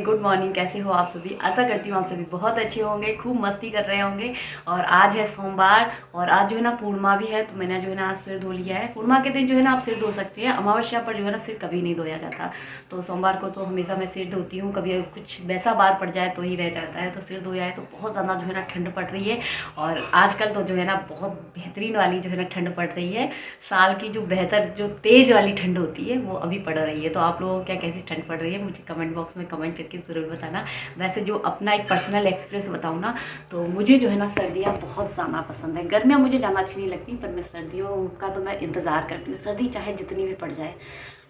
Good morning. कैसे हो आप सभी? आशा करती हूँ आप सभी बहुत अच्छे होंगे, खूब मस्ती कर रहे होंगे। और आज है सोमवार और आज जो है ना पूर्णिमा भी है, तो मैंने जो है ना आज सिर धो लिया है। पूर्णिमा के दिन जो है ना आप सिर धो सकते हैं, अमावस्या पर जो है ना सिर कभी नहीं धोया जाता। तो सोमवार को तो हमेशा मैं सिर धोती हूँ, कभी कुछ वैसा बार पड़ जाए तो ही रह जाता है। तो सिर धोया है तो बहुत ज़्यादा जो है ना ठंड पड़ रही है। और आजकल तो जो है ना बहुत बेहतरीन वाली जो है ना ठंड पड़ रही है। साल की जो बेहतर जो तेज़ वाली ठंड होती है वो अभी पड़ रही है। तो आप लोगों को क्या कैसी ठंड पड़ रही है मुझे कमेंट बॉक्स में कमेंट करके ज़रूर बताना। वैसे जो अपना एक पर्सनल एक्सपीरियंस बताऊँ ना, तो मुझे जो है ना सर्दियाँ बहुत ज़्यादा पसंद है। गर्मियाँ मुझे ज़्यादा अच्छी नहीं लगती, पर मैं सर्दियों का तो मैं इंतज़ार करती हूँ। सर्दी चाहे जितनी भी पड़ जाए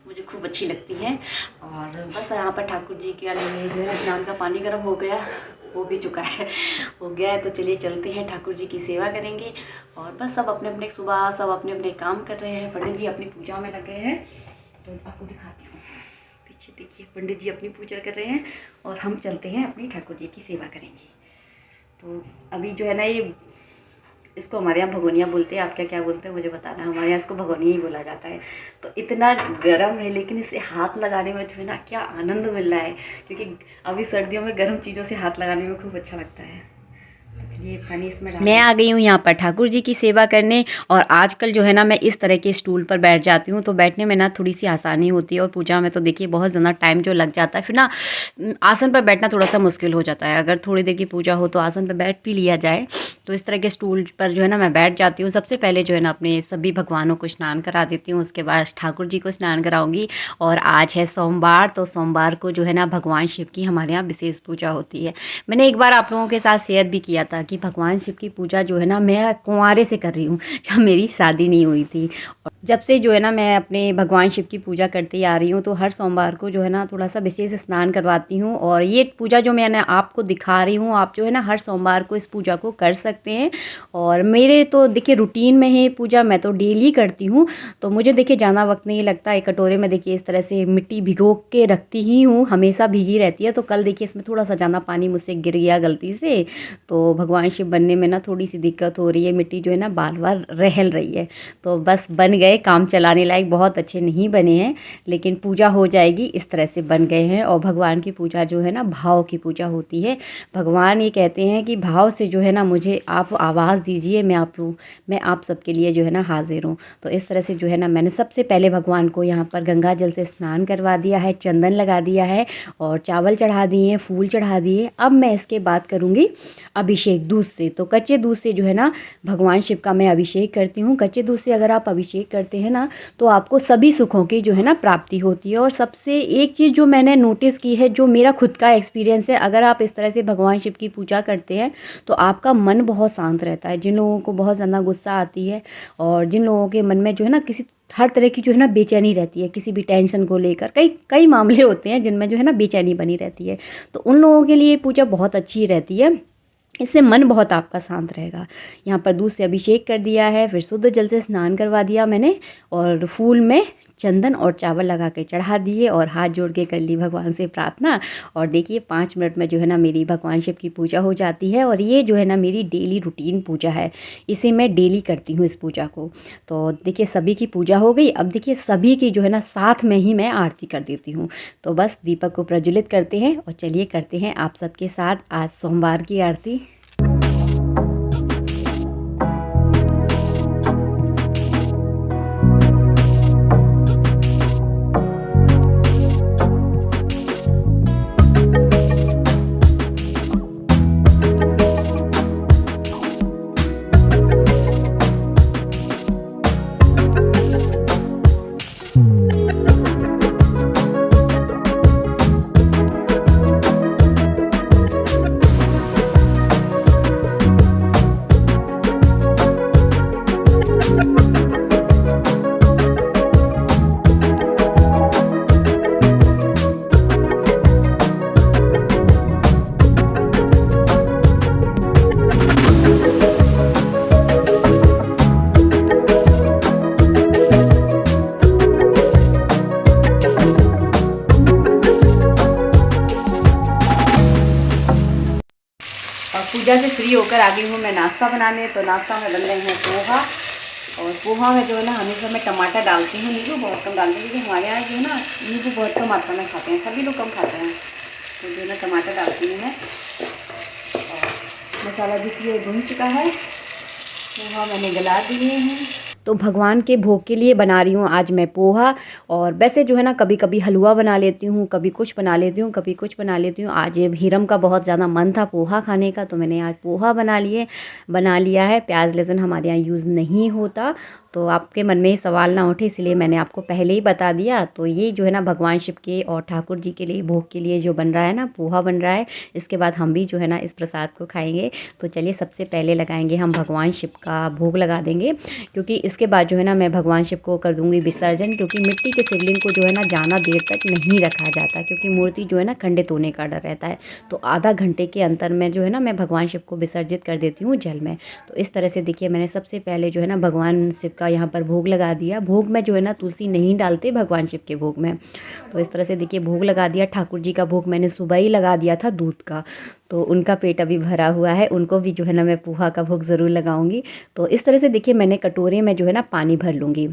मुझे खूब अच्छी लगती है। और बस यहाँ पर ठाकुर जी के लिए जो है स्नान का पानी गर्म हो गया, हो भी चुका है, हो गया है। तो चलिए चलते हैं, ठाकुर जी की सेवा करेंगे। और बस सब अपने अपने सुबह सब अपने अपने काम कर रहे हैं। पंडित जी अपनी पूजा में लगे हैं, तो आपको दिखाती हूँ। पीछे देखिए पंडित जी अपनी पूजा कर रहे हैं और हम चलते हैं अपनी ठाकुर जी की सेवा करेंगे। तो अभी जो है ना ये इसको हमारे यहाँ भगोनिया बोलते हैं, आप क्या क्या बोलते हैं मुझे बताना। हमारे यहाँ इसको भगोनिया ही बोला जाता है। तो इतना गर्म है, लेकिन इसे हाथ लगाने में जो है ना क्या आनंद मिल रहा है, क्योंकि अभी सर्दियों में गर्म चीज़ों से हाथ लगाने में खूब अच्छा लगता है। ये पानी इसमें मैं आ गई हूँ यहाँ पर ठाकुर जी की सेवा करने। और आजकल जो है ना मैं इस तरह के स्टूल पर बैठ जाती हूँ, तो बैठने में ना थोड़ी सी आसानी होती है। और पूजा में तो देखिए बहुत ज़्यादा टाइम जो लग जाता है, फिर ना आसन पर बैठना थोड़ा सा मुश्किल हो जाता है। अगर थोड़ी देर की पूजा हो तो आसन पर बैठ भी लिया जाए। तो इस तरह के स्टूल पर जो है ना मैं बैठ जाती हूँ। सबसे पहले जो है ना अपने सभी भगवानों को स्नान करा देती हूँ, उसके बाद ठाकुर जी को स्नान कराऊंगी। और आज है सोमवार, तो सोमवार को जो है ना भगवान शिव की हमारे यहाँ विशेष पूजा होती है। मैंने एक बार आप लोगों के साथ शेयर भी किया था कि भगवान शिव की पूजा जो है ना मैं कुंवारे से कर रही हूँ, जब मेरी शादी नहीं हुई थी। जब से जो है ना मैं अपने भगवान शिव की पूजा करती आ रही हूँ, तो हर सोमवार को जो है ना थोड़ा सा विशेष स्नान करवाती हूँ। और ये पूजा जो मैंने आपको दिखा रही हूँ, आप जो है ना हर सोमवार को इस पूजा को कर सकते हैं। और मेरे तो देखिए रूटीन में है पूजा, मैं तो डेली करती हूँ। तो मुझे देखिए ज़्यादा वक्त नहीं लगता। एक कटोरे में देखिए इस तरह से मिट्टी भिगो के रखती ही हूँ, हमेशा भीगी रहती है। तो कल देखिए इसमें थोड़ा सा ज़्यादा पानी मुझसे गिर गया गलती से, तो भगवान शिव बनने में ना थोड़ी सी दिक्कत हो रही है। मिट्टी जो है ना बार बार रहल रही है। तो बस बन गए, काम चलाने लायक, बहुत अच्छे नहीं बने हैं, लेकिन पूजा हो जाएगी इस तरह से बन गए हैं। और भगवान की पूजा जो है ना भाव की पूजा होती है। भगवान ये कहते हैं कि भाव से जो है ना मुझे आप आवाज़ दीजिए, मैं आप सबके लिए जो है ना हाजिर हूँ। तो इस तरह से जो है ना मैंने सबसे पहले भगवान को यहाँ पर गंगा जल से स्नान करवा दिया है, चंदन लगा दिया है और चावल चढ़ा दिए हैं, फूल चढ़ा दिए। अब मैं इसके बाद करूँगी अभिषेक दूध से। तो कच्चे दूध से जो है ना भगवान शिव का मैं अभिषेक करती हूँ। कच्चे दूध से अगर आप अभिषेक करते हैं ना, तो आपको सभी सुखों की जो है ना प्राप्ति होती है। और सबसे एक चीज़ जो मैंने नोटिस की है, जो मेरा खुद का एक्सपीरियंस है, अगर आप इस तरह से भगवान शिव की पूजा करते हैं तो आपका मन बहुत शांत रहता है। जिन लोगों को बहुत ज़्यादा गुस्सा आती है और जिन लोगों के मन में जो है ना किसी हर तरह की जो है ना बेचैनी रहती है, किसी भी टेंशन को लेकर, कई कई मामले होते हैं जिनमें जो है ना बेचैनी बनी रहती है, तो उन लोगों के लिए पूजा बहुत अच्छी रहती है। इससे मन बहुत आपका शांत रहेगा। यहाँ पर दूध से अभिषेक कर दिया है, फिर शुद्ध जल से स्नान करवा दिया मैंने, और फूल में चंदन और चावल लगा के चढ़ा दिए और हाथ जोड़ के कर ली भगवान से प्रार्थना। और देखिए 5 मिनट में जो है ना मेरी भगवान शिव की पूजा हो जाती है। और ये जो है ना मेरी डेली रूटीन पूजा है, इसे मैं डेली करती हूँ इस पूजा को। तो देखिए सभी की पूजा हो गई। अब देखिए सभी की जो है ना साथ में ही मैं आरती कर देती हूँ। तो बस दीपक को प्रज्वलित करते हैं और चलिए करते हैं आप सबके साथ आज सोमवार की आरती। पूजा से फ्री होकर आ गई हूँ मैं नाश्ता बनाने। तो नाश्ता में बन रहे हैं पोहा। और पोहा में जो है ना हमेशा मैं टमाटर डालती हूँ, नींबू बहुत कम डालती हूँ, क्योंकि हमारे यहाँ जो है ना नींबू बहुत कम मात्रा में खाते हैं, सभी लोग कम खाते हैं। तो जो टमाटर डालती हूँ मैं। और मसाला देखिए भून चुका है, पोहा मैंने गला दिए हैं। तो भगवान के भोग के लिए बना रही हूँ आज मैं पोहा। और वैसे जो है ना कभी कभी हलवा बना लेती हूँ, कभी कुछ बना लेती हूँ, कभी कुछ बना लेती हूँ। आज हिरम का बहुत ज़्यादा मन था पोहा खाने का, तो मैंने आज पोहा बना लिया है। प्याज लहसुन हमारे यहाँ यूज़ नहीं होता, तो आपके मन में ये सवाल ना उठे, इसलिए मैंने आपको पहले ही बता दिया। तो ये जो है ना भगवान शिव के और ठाकुर जी के लिए भोग के लिए जो बन रहा है ना, पोहा बन रहा है। इसके बाद हम भी जो है ना इस प्रसाद को खाएंगे। तो चलिए सबसे पहले लगाएंगे हम भगवान शिव का भोग लगा देंगे, क्योंकि इसके बाद जो है ना मैं भगवान शिव को कर दूंगी विसर्जन। क्योंकि मिट्टी के शिवलिंग को जो है ना ज़्यादा देर तक नहीं रखा जाता, क्योंकि मूर्ति जो है ना खंडित होने का डर रहता है। तो आधा घंटे के अंतर में जो है ना मैं भगवान शिव को विसर्जित कर देती हूँ जल में। तो इस तरह से देखिए मैंने सबसे पहले जो है ना भगवान शिव का यहाँ पर भोग लगा दिया। भोग में जो है ना तुलसी नहीं डालते भगवान शिव के भोग में। तो इस तरह से देखिए भोग लगा दिया। ठाकुर जी का भोग मैंने सुबह ही लगा दिया था दूध का, तो उनका पेट अभी भरा हुआ है, उनको भी जो है ना मैं पोहा का भोग ज़रूर लगाऊंगी। तो इस तरह से देखिए मैंने कटोरे में जो है ना पानी भर लूँगी।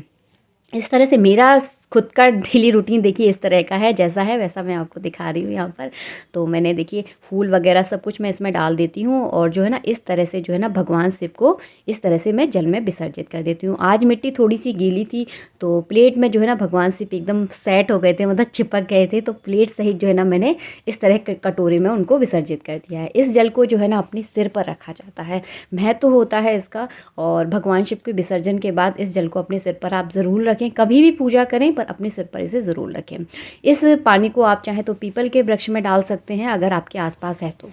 इस तरह से मेरा खुद का डेली रूटीन देखिए इस तरह का है, जैसा है वैसा मैं आपको दिखा रही हूँ यहाँ पर। तो मैंने देखिए फूल वगैरह सब कुछ मैं इसमें डाल देती हूँ, और जो है ना इस तरह से जो है ना भगवान शिव को इस तरह से मैं जल में विसर्जित कर देती हूँ। आज मिट्टी थोड़ी सी गीली थी, तो प्लेट में जो है ना भगवान शिव एकदम सेट हो गए थे, मतलब चिपक गए थे। तो प्लेट सहित जो है ना मैंने इस तरह कटोरे में उनको विसर्जित कर दिया है। इस जल को जो है ना अपने सिर पर रखा जाता है, महत्व होता है इसका। और भगवान शिव के विसर्जन के बाद इस जल को अपने सिर पर आप ज़रूर रखें, कभी भी पूजा करें पर अपने सिर पर इसे ज़रूर रखें। इस पानी को आप चाहें तो पीपल के वृक्ष में डाल सकते हैं अगर आपके आसपास है तो।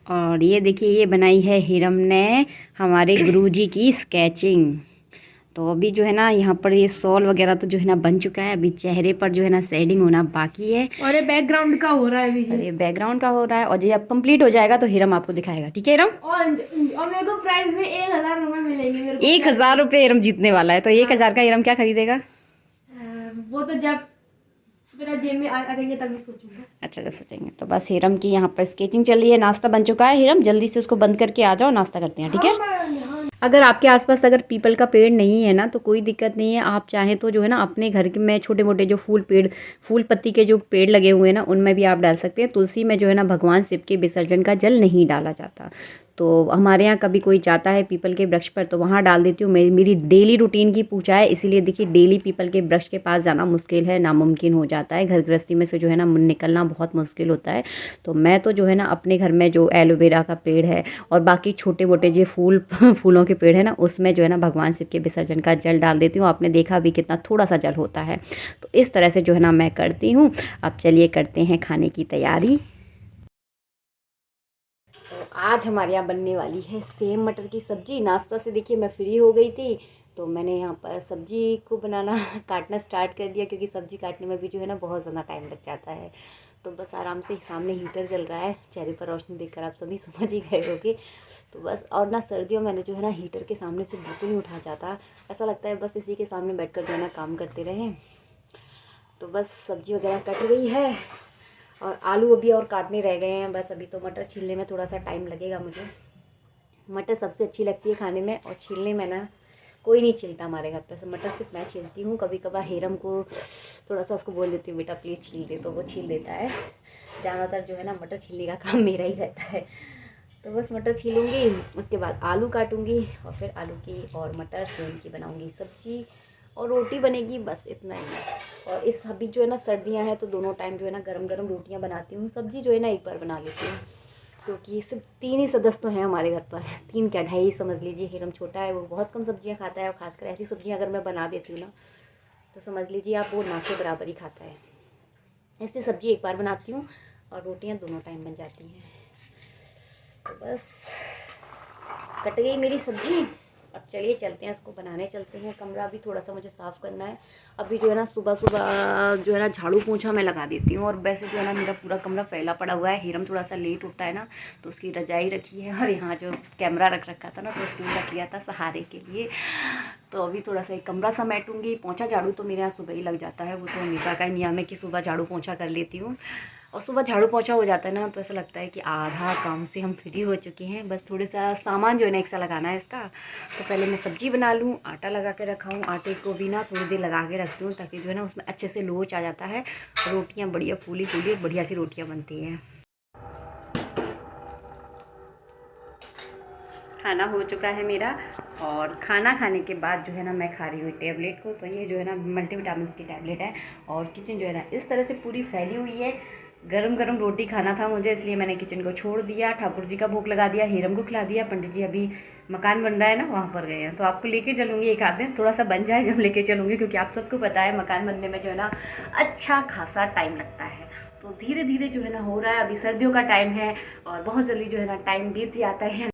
और ये देखिए ये बनाई है हिरम ने हमारे गुरुजी की स्केचिंग। तो अभी जो है ना यहाँ पर ये सॉल वगैरह तो जो है ना बन चुका है, अभी चेहरे पर जो है ना शेडिंग होना बाकी है। और ये बैकग्राउंड का हो रहा है अभी। अरे बैकग्राउंड का हो रहा है, और जब कंप्लीट हो जाएगा तो हिरम आपको दिखाएगा, ठीक है हिरम? और मेरे को प्राइस में 1000 रुपए मिलेंगे मेरे को। 1000 रुपये हिरम जीतने वाला है। तो 1000 का हिरम क्या खरीदेगा? वो तो जब मेरा जेब में आ जाएंगे तभी सोचूंगा। अच्छा जब सोचेंगे। तो बस हिरम की यहाँ पर स्केचिंग चल रही है। नाश्ता बन चुका है हिरम, जल्दी से उसको बंद करके आ जाओ, नाश्ता करते हैं, ठीक है? अगर आपके आसपास अगर पीपल का पेड़ नहीं है ना तो कोई दिक्कत नहीं है। आप चाहें तो जो है ना अपने घर के में छोटे मोटे जो फूल पत्ती के जो पेड़ लगे हुए हैं ना उनमें भी आप डाल सकते हैं। तुलसी में जो है ना भगवान शिव के विसर्जन का जल नहीं डाला जाता। तो हमारे यहाँ कभी कोई जाता है पीपल के वृक्ष पर तो वहाँ डाल देती हूँ। मेरी डेली रूटीन की पूजा है, इसीलिए देखिए डेली पीपल के वृक्ष के पास जाना मुश्किल है, नामुमकिन हो जाता है। घर गृहस्थी में से जो है ना निकलना बहुत मुश्किल होता है। तो मैं तो जो है ना अपने घर में जो एलोवेरा का पेड़ है और बाकी छोटे मोटे जो फूलों के पेड़ है ना उसमें जो है ना भगवान शिव के विसर्जन का जल डाल देती हूँ। आपने देखा भी कितना थोड़ा सा जल होता है। तो इस तरह से जो है ना मैं करती हूँ। अब चलिए करते हैं खाने की तैयारी। तो आज हमारे यहाँ बनने वाली है सेम मटर की सब्ज़ी। नाश्ता से देखिए मैं फ्री हो गई थी, तो मैंने यहाँ पर सब्ज़ी को बनाना काटना स्टार्ट कर दिया, क्योंकि सब्ज़ी काटने में भी जो है ना बहुत ज़्यादा टाइम लग जाता है। तो बस आराम से सामने हीटर चल रहा है, चेहरे पर रोशनी देखकर आप सभी समझ ही गए होगे। तो बस, और ना सर्दियों में जो है ना हीटर के सामने से बिल्कुल नहीं उठा जाता, ऐसा लगता है बस इसी के सामने बैठकर जो है ना काम करते रहें। तो बस सब्ज़ी वगैरह कट गई है और आलू अभी और काटने रह गए हैं बस। अभी तो मटर छीलने में थोड़ा सा टाइम लगेगा मुझे। मटर सबसे अच्छी लगती है खाने में, और छीलने में ना कोई नहीं छीलता हमारे घर पे, मटर सिर्फ मैं छीलती हूँ। कभी कभार हेरम को थोड़ा सा उसको बोल देती हूँ बेटा प्लीज़ छील दे, तो वो छील देता है। ज़्यादातर जो है ना मटर छीलने का काम मेरा ही रहता है। तो बस मटर छीलूँगी, उसके बाद आलू काटूँगी और फिर आलू की और मटर सेम की बनाऊँगी सब्ज़ी, और रोटी बनेगी, बस इतना ही। और इस अभी जो है ना सर्दियाँ हैं तो दोनों टाइम जो है ना गरम गरम रोटियाँ बनाती हूँ। सब्ज़ी जो है ना एक बार बना लेती हूँ, क्योंकि सिर्फ 3 ही सदस्य तो हैं हमारे घर पर, 3 क्या 2.5 समझ लीजिए। हिरम छोटा है, वो बहुत कम सब्जियाँ खाता है, और खासकर ऐसी सब्जियाँ अगर मैं बना देती हूँ ना तो समझ लीजिए आप वो ना के बराबर ही खाता है। ऐसी सब्ज़ी एक बार बनाती हूँ और रोटियाँ दोनों टाइम बन जाती हैं। तो बस कट गई मेरी सब्ज़ी। अब चलिए चलते हैं, इसको बनाने चलते हैं। कमरा भी थोड़ा सा मुझे साफ़ करना है। अभी जो है ना सुबह सुबह जो है ना झाड़ू पोंछा मैं लगा देती हूँ, और वैसे जो है ना मेरा पूरा कमरा फैला पड़ा हुआ है। हिरम थोड़ा सा लेट उठता है ना, तो उसकी रजाई रखी है, और यहाँ जो कैमरा रख रखा था ना तो उसको रख लिया था सहारे के लिए। तो अभी थोड़ा सा एक कमरा समेटूँगी। पोंछा झाड़ू तो मेरे यहाँ सुबह ही लग जाता है, वो तो हमेशा का नियम है कि सुबह झाड़ू पोंछा कर लेती हूँ। और सुबह झाड़ू पोंछा हो जाता है ना तो ऐसा लगता है कि आधा काम से हम फ्री हो चुके हैं। बस थोड़े सा सामान जो है ना एक सा लगाना है इसका। तो पहले मैं सब्ज़ी बना लूँ, आटा लगा के रखा हूँ। आटे को भी ना थोड़ी देर लगा के रखती हूँ, ताकि जो है ना उसमें अच्छे से लोच आ जाता है, रोटियाँ बढ़िया फूली फूली बढ़िया सी रोटियाँ बनती हैं। खाना हो चुका है मेरा और खाना खाने के बाद जो है ना मैं खा रही हूँ टैबलेट को। तो ये जो है ना मल्टीविटामिन की टैबलेट है और किचन जो है ना इस तरह से पूरी फैली हुई है। गरम गरम रोटी खाना था मुझे, इसलिए मैंने किचन को छोड़ दिया। ठाकुर जी का भोग लगा दिया, हीरम को खिला दिया। पंडित जी अभी मकान बन रहा है ना वहाँ पर गए हैं, तो आपको लेके चलूँगी एक आध दिन, थोड़ा सा बन जाए जब लेके चलूँगी, क्योंकि आप सबको पता है मकान बनने में जो है ना अच्छा खासा टाइम लगता है। तो धीरे धीरे जो है ना हो रहा है। अभी सर्दियों का टाइम है और बहुत जल्दी जो है ना टाइम बीत जाता है।